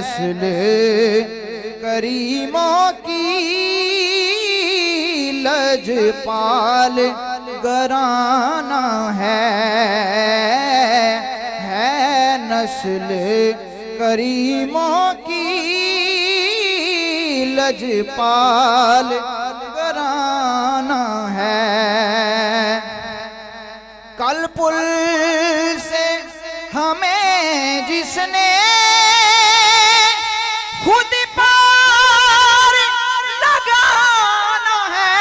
نسل کریموں کی لجپال گھرانہ ہے نسل کریموں کی لجپال گھرانہ ہے کل پل سے ہمیں جس نے خود پار لگانا ہے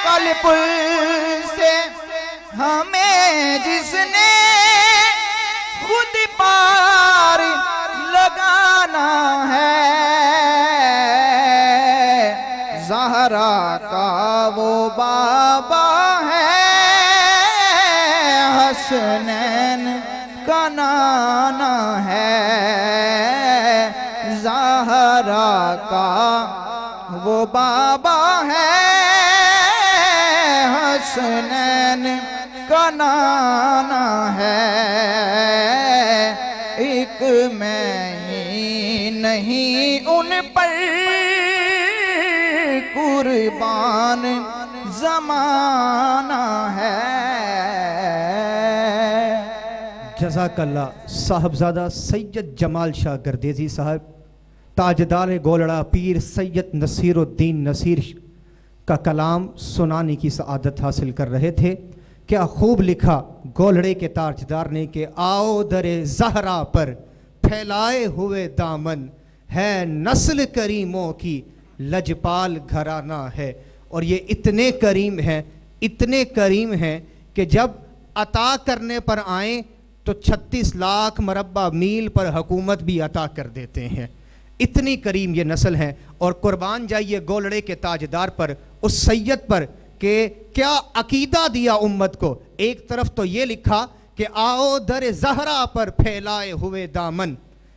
کل پل سے ہمیں جس نے خود پار لگانا ہے زہرا کا وہ بابا ہے حسنین کا نانا ہے زہرا کا وہ بابا ہے حسنین کا نانا ہے ایک میں ہی نہیں ان پر قربان زمانہ ہے جزاک اللہ صاحبزادہ سید جمال شاہ گردیزی صاحب تاجدار گولڑا پیر سید نصیر الدین نصیر کا کلام سنانے کی سعادت حاصل کر رہے تھے کیا خوب لکھا گولڑے کے تاجدار نے کہ آؤ در زہرا پر پھیلائے ہوئے دامن ہے نسل کریموں کی لجپال گھرانہ ہے اور یہ اتنے کریم ہیں کہ جب عطا کرنے پر آئیں تو 36 لاکھ مربع میل پر حکومت بھی عطا کر دیتے ہیں اتنی کریم یہ نسل ہے اور قربان جائیے گولڑے کے تاجدار پر اس سید پر کہ کیا عقیدہ دیا امت کو ایک طرف تو یہ لکھا کہ آؤ در زہرا پر پھیلائے ہوئے دامن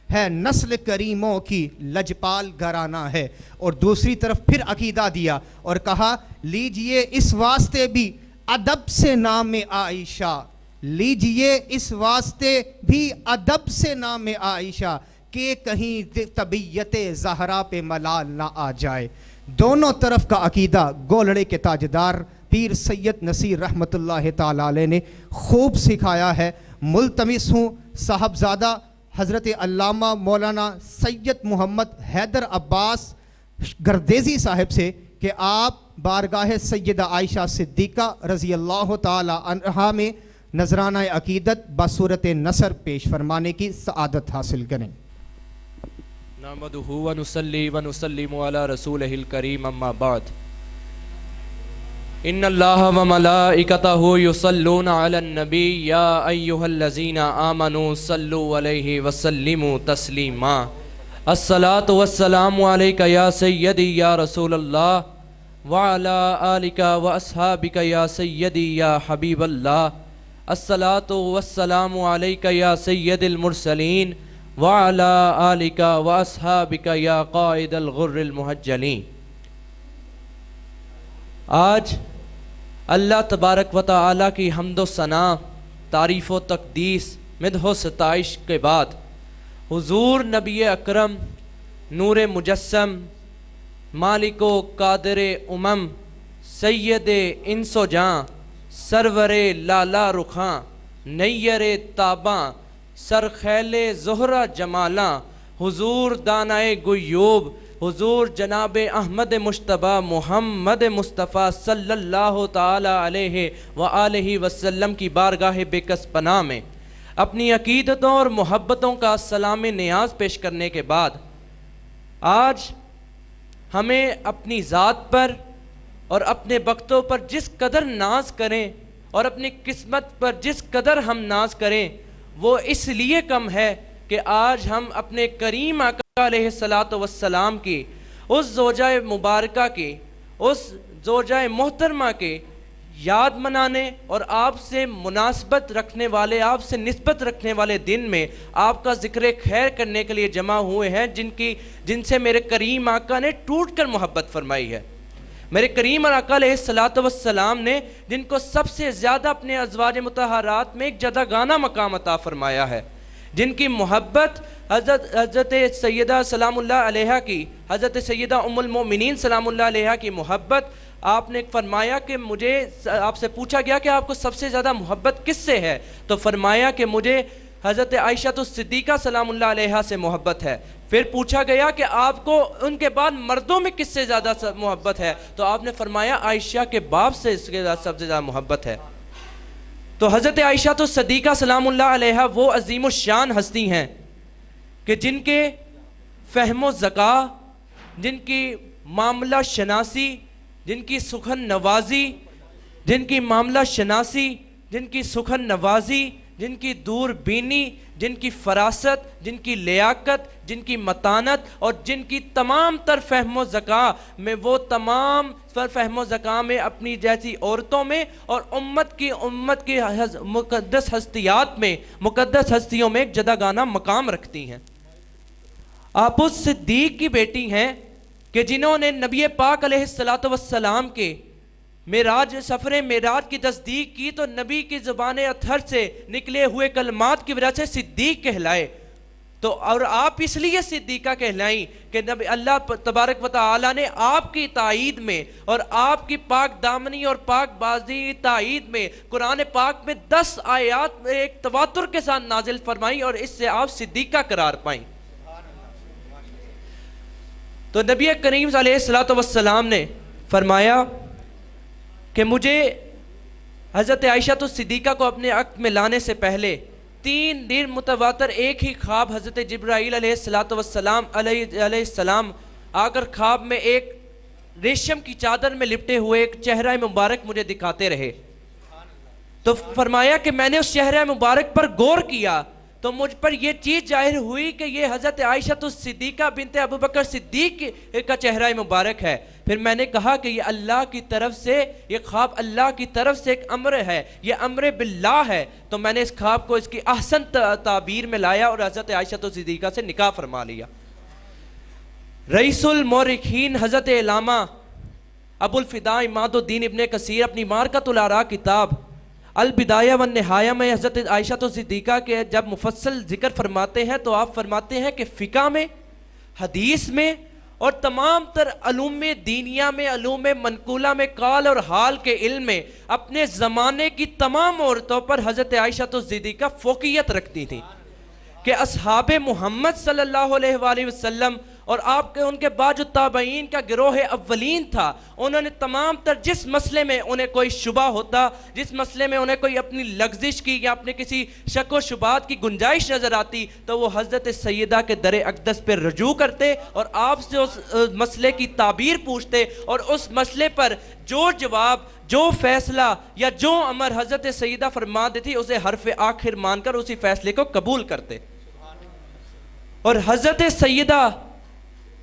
ہے نسل کریموں کی لجپال گھرانہ ہے اور دوسری طرف پھر عقیدہ دیا اور کہا لیجئے اس واسطے بھی ادب سے نام عائشہ لیجئے اس واسطے بھی ادب سے نام عائشہ کہ کہیں طبیعت زہرا پہ ملال نہ آ جائے دونوں طرف کا عقیدہ گولڑے کے تاجدار پیر سید نصیر رحمۃ اللہ تعالیٰ علیہ نے خوب سکھایا ہے ملتمس ہوں صاحبزادہ حضرت علامہ مولانا سید محمد حیدر عباس گردیزی صاحب سے کہ آپ بارگاہ سیدہ عائشہ صدیقہ رضی اللہ تعالی عنہا میں نذرانہ عقیدت بصورت نثر پیش فرمانے کی سعادت حاصل کریں نحمدہ ونصلی ونسلم علی رسولہ الکریم اما بعد ان اللہ وملائکتہ یصلون علی النبی یا ایہا الذین آمنوا صلوا علیہ وسلموا تسلیما الصلاۃ والسلام علیک یا سیدی یا رسول اللہ وعلی آلک واصحابک یا سیدی یا حبیب اللہ الصلاۃ والسلام علیک یا سید المرسلین وعلی آلک واصحابک یا قائد الغر المحجلین آج اللہ تبارک و تعالیٰ کی حمد و ثنا تعریف و تقدیس مدح و ستائش کے بعد حضور نبی اکرم نور مجسم مالک و قادر امم سید انس و جاں سرور لالا رخاں نیر تاباں سرخیل زہرہ جمالاں حضور دانائے غیوب حضور جناب احمد مجتبیٰ محمد مصطفیٰ صلی اللہ تعالی علیہ وآلہ وسلم کی بارگاہ بے کس پناہ میں اپنی عقیدتوں اور محبتوں کا سلام نیاز پیش کرنے کے بعد آج ہمیں اپنی ذات پر اور اپنے بختوں پر جس قدر ناز کریں اور اپنی قسمت پر جس قدر ہم ناز کریں وہ اس لیے کم ہے کہ آج ہم اپنے کریم آقا علیہ السلام کی اس زوجہ مبارکہ کی اس زوجہ محترمہ کے یاد منانے اور آپ سے مناسبت رکھنے والے آپ سے نسبت رکھنے والے دن میں آپ کا ذکر خیر کرنے کے لیے جمع ہوئے ہیں جن سے میرے کریم آقا نے ٹوٹ کر محبت فرمائی ہے میرے کریم آقا علیہ السلام نے جن کو سب سے زیادہ اپنے ازواج مطہرات میں ایک جداگانہ مقام عطا فرمایا ہے جن کی محبت حضرت سیدہ سلام اللہ علیہ کی، حضرت سیدہ ام المومنین سلام اللہ علیہ کی محبت، آپ نے فرمایا کہ مجھے، آپ سے پوچھا گیا کہ آپ کو سب سے زیادہ محبت کس سے ہے، تو فرمایا کہ مجھے حضرت عائشہ الصدیقہ سلام اللہ علیہ سے محبت ہے۔ پھر پوچھا گیا کہ آپ کو ان کے بعد مردوں میں کس سے زیادہ محبت ہے، تو آپ نے فرمایا عائشہ کے باپ سے اس کے سب سے زیادہ محبت ہے۔ تو حضرت عائشہ الصدیقہ سلام اللہ علیہ وہ عظیم الشان ہستی ہیں کہ جن کے فہم و ذکا، جن کی معاملہ شناسی، جن کی سخن نوازی، جن کی معاملہ شناسی، جن کی سخن نوازی، جن کی دور بینی، جن کی فراست، جن کی لیاقت، جن کی متانت، اور جن کی تمام تر فہم و ذکا میں، وہ تمام تر فہم و ذکا میں اپنی جیسی عورتوں میں اور امت کی مقدس ہستیات میں، مقدس ہستیوں میں ایک جداگانہ مقام رکھتی ہیں۔ آپ اس صدیق کی بیٹی ہیں کہ جنہوں نے نبی پاک علیہ السلام کے معراج، سفر معراج کی تصدیق کی تو نبی کی زبان اطہر سے نکلے ہوئے کلمات کی وجہ سے صدیق کہلائے۔ تو اور آپ اس لیے صدیقہ کہلائیں کہ نبی اللہ تبارک و تعالی نے آپ کی تائید میں اور آپ کی پاک دامنی اور پاک بازی تائید میں قرآن پاک میں 10 آیات ایک تواتر کے ساتھ نازل فرمائی اور اس سے آپ صدیقہ قرار پائیں۔ تو نبی کریم علیہ السلام نے فرمایا کہ مجھے حضرت عائشہ الصدیقہ کو اپنے عقد میں لانے سے پہلے 3 دن متواتر ایک ہی خواب حضرت جبرائیل علیہ السلام آ کر خواب میں ایک ریشم کی چادر میں لپٹے ہوئے ایک چہرہ مبارک مجھے دکھاتے رہے۔ تو فرمایا کہ میں نے اس چہرہ مبارک پر غور کیا تو مجھ پر یہ چیز ظاہر ہوئی کہ یہ حضرت عائشہ الصدیقہ بنت ابوبکر صدیق کا چہرہ مبارک ہے۔ پھر میں نے کہا کہ یہ اللہ کی طرف سے، یہ خواب اللہ کی طرف سے ایک امر ہے، یہ امر باللہ ہے۔ تو میں نے اس خواب کو اس کی احسن تعبیر میں لایا اور حضرت عائشہ الصدیقہ سے نکاح فرما لیا۔ رئیس المورخین حضرت علامہ ابو الفداء عماد الدین ابن کثیر اپنی مارکۃ الآراء کتاب البدایہ والنہایہ میں حضرت عائشہ الصدیقہ کے جب مفصل ذکر فرماتے ہیں تو آپ فرماتے ہیں کہ فقہ میں، حدیث میں اور تمام تر علوم دینیہ میں، علوم منقولہ میں، قال اور حال کے علم میں اپنے زمانے کی تمام عورتوں پر حضرت عائشہ الصدیقہ فوقیت رکھتی تھیں کہ اصحاب محمد صلی اللہ علیہ وآلہ وسلم اور آپ کے ان کے بعد جو تابعین کا گروہ اولین تھا، انہوں نے تمام تر جس مسئلے میں انہیں کوئی شبہ ہوتا، جس مسئلے میں انہیں کوئی اپنی لغزش کی یا اپنے کسی شک و شبہات کی گنجائش نظر آتی تو وہ حضرت سیدہ کے در اقدس پر رجوع کرتے اور آپ سے اس مسئلے کی تعبیر پوچھتے اور اس مسئلے پر جو جواب، جو فیصلہ یا جو امر حضرت سیدہ فرما دیتی اسے حرف آخر مان کر اسی فیصلے کو قبول کرتے۔ اور حضرت سیدہ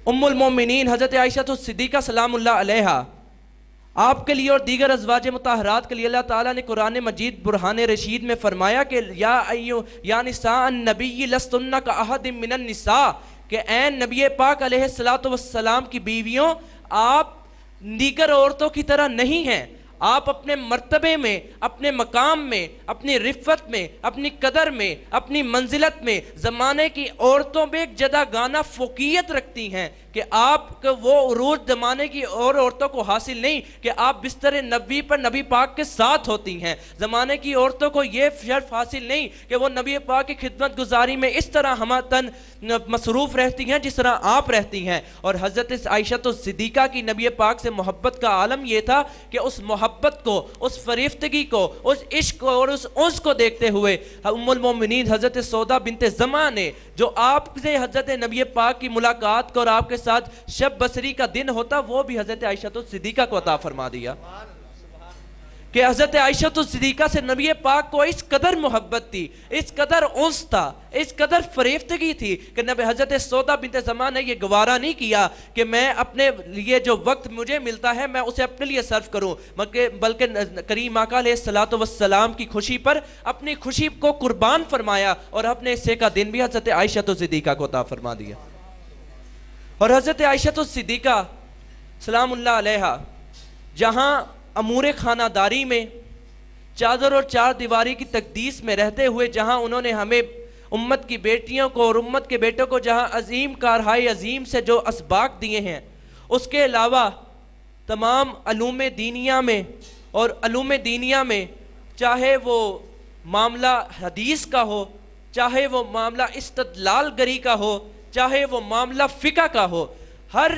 ام المومنین حضرت عائشہ الصدیقہ سلام اللہ علیہ، آپ کے لیے اور دیگر ازواج مطہرات کے لیے اللہ تعالیٰ نے قرآن مجید برہان رشید میں فرمایا کہ یا نساء النبی لستن کاحد من النساء، کہ اے نبی پاک علیہ السلام کی بیویوں آپ دیگر عورتوں کی طرح نہیں ہیں، آپ اپنے مرتبے میں، اپنے مقام میں، اپنی رفت میں، اپنی قدر میں، اپنی منزلت میں زمانے کی عورتوں میں ایک جداگانہ فوقیت رکھتی ہیں کہ آپ کا وہ عروج زمانے کی اور عورتوں کو حاصل نہیں کہ آپ بستر نبی پر نبی پاک کے ساتھ ہوتی ہیں، زمانے کی عورتوں کو یہ شرف حاصل نہیں کہ وہ نبی پاک کی خدمت گزاری میں اس طرح ہمہ مصروف رہتی ہیں جس طرح آپ رہتی ہیں۔ اور حضرت عائشہ الصدیقہ کی نبی پاک سے محبت کا عالم یہ تھا کہ اس محبت کو، اس فریفتگی کو، اس عشق کو اور اس انس کو دیکھتے ہوئے ام المومنین حضرت سودا بنت زماں نے، جو آپ سے حضرت نبی پاک کی ملاقات کو اور آپ کے ساتھ شب بصری کا دن ہوتا، وہ بھی حضرت عائشہ الصدیقہ کو عطا فرما دیا کہ حضرت عائشہ الصدیقہ سے نبی پاک کو اس قدر محبت تھی، اس قدر انس تھا، اس قدر فریفتگی تھی کہ نبی حضرت سودا بنت زماں نے یہ گوارا نہیں کیا کہ میں اپنے لیے جو وقت مجھے ملتا ہے میں اسے اپنے لیے صرف کروں، بلکہ کریم آقا علیہ السلام کی خوشی پر اپنی خوشی کو قربان فرمایا اور اپنے حصے کا دن بھی حضرت عائشہ الصدیقہ کو عطا فرما دیا۔ اور حضرت عائشہ الصدیقہ سلام اللہ علیہ جہاں امور خانہ داری میں، چادر اور چار دیواری کی تقدیس میں رہتے ہوئے جہاں انہوں نے ہمیں امت کی بیٹیوں کو اور امت کے بیٹوں کو جہاں عظیم کارہائے عظیم سے جو اسباق دیے ہیں، اس کے علاوہ تمام علوم دینیہ میں اور علوم دینیہ میں چاہے وہ معاملہ حدیث کا ہو، چاہے وہ معاملہ استدلال گری کا ہو، چاہے وہ معاملہ فقہ کا ہو، ہر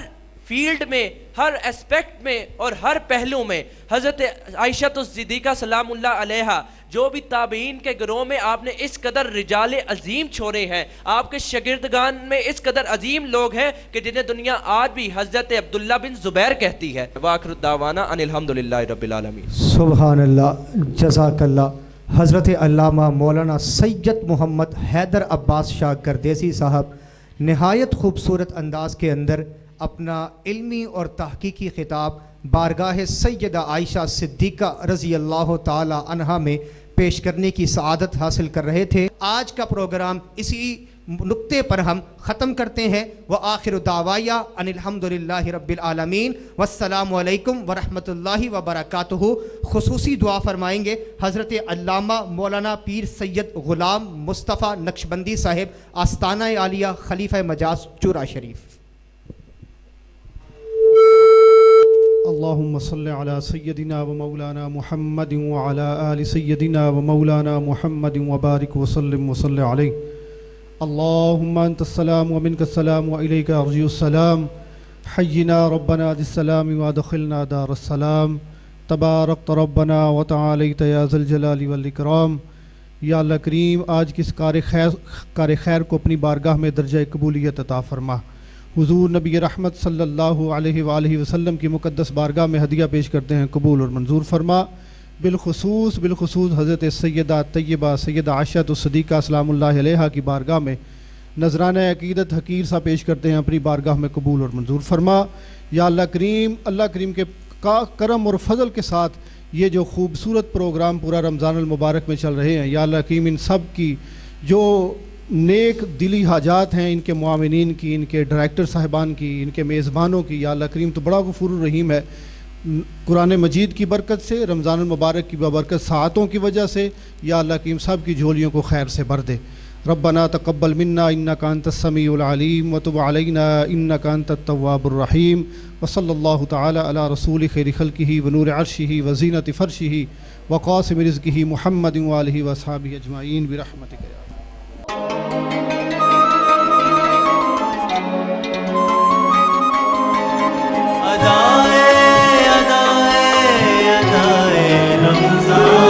فیلڈ میں، ہر اسپیکٹ میں اور ہر پہلو میں حضرت عائشہ الصدیقہ سلام اللہ علیہا جو بھی تابعین کے گروہ میں آپ نے اس قدر رجال عظیم چھوڑے ہیں، آپ کے شاگردگان میں اس قدر عظیم لوگ ہیں کہ جنہیں دنیا آج بھی حضرت عبداللہ بن زبیر کہتی ہے۔ وآخر دعوانا ان الحمدللہ رب العالمین۔ سبحان اللہ، جزاک اللہ۔ حضرت علامہ مولانا سید محمد حیدر عباس شاہ گردیسی صاحب نہایت خوبصورت انداز کے اندر اپنا علمی اور تحقیقی خطاب بارگاہ سیدہ عائشہ صدیقہ رضی اللہ تعالی عنہا میں پیش کرنے کی سعادت حاصل کر رہے تھے۔ آج کا پروگرام اسی نقطے پر ہم ختم کرتے ہیں۔ وآخر دعوایا ان الحمدللہ رب العالمین، والسلام علیکم ورحمۃ اللہ وبرکاتہ۔ خصوصی دعا فرمائیں گے حضرت علامہ مولانا پیر سید غلام مصطفیٰ نقشبندی صاحب، آستانہ عالیہ خلیفہ مجاز چورا شریف۔ اللهم صل على سيدنا ومولانا محمد وعلى آل سيدنا ومولانا محمد وبارك وسلم عليه اللهم أنت السلام ومنك السلام وإليك أرجع السلام حينا ربنا ذي السلام وادخلنا دار السلام تباركت ربنا وتعاليت يا ذا الجلال والإكرام۔ یا اللہ کریم آج کی اس کار خیر کو اپنی بارگاہ میں درجہ قبولیت عطا فرما۔ حضور نبی رحمت صلی اللہ علیہ وآلہ وسلم کی مقدس بارگاہ میں ہدیہ پیش کرتے ہیں، قبول اور منظور فرما۔ بالخصوص حضرت سیدہ طیبہ سیدہ عائشہ الصدیقہ سلام اللہ علیہا کی بارگاہ میں نذرانہ عقیدت حقیر سا پیش کرتے ہیں، اپنی بارگاہ میں قبول اور منظور فرما۔ یا اللہ کریم کے کرم اور فضل کے ساتھ یہ جو خوبصورت پروگرام پورا رمضان المبارک میں چل رہے ہیں، یا اللہ کریم ان سب کی جو نیک دلی حاجات ہیں، ان کے معاونین کی، ان کے ڈائریکٹر صاحبان کی، ان کے میزبانوں کی، یا اللہ کریم تو بڑا غفور الرحیم ہے۔ قرآن مجید کی برکت سے، رمضان المبارک کی بابرکت ساعتوں کی وجہ سے یا اللہ کریم سب کی جھولیوں کو خیر سے بھر دے۔ ربنا تقبل منا انک انت السمیع العلیم وتب علینا انک انت التواب الرحیم، وصلی اللہ تعالی علی رسول خیر خلقہ ونور عرشہ وزینۃ فرشہ وقاسم رزقہ محمد وآلہ واصحابہ اجمعین برحمتک یا ادائے رمضان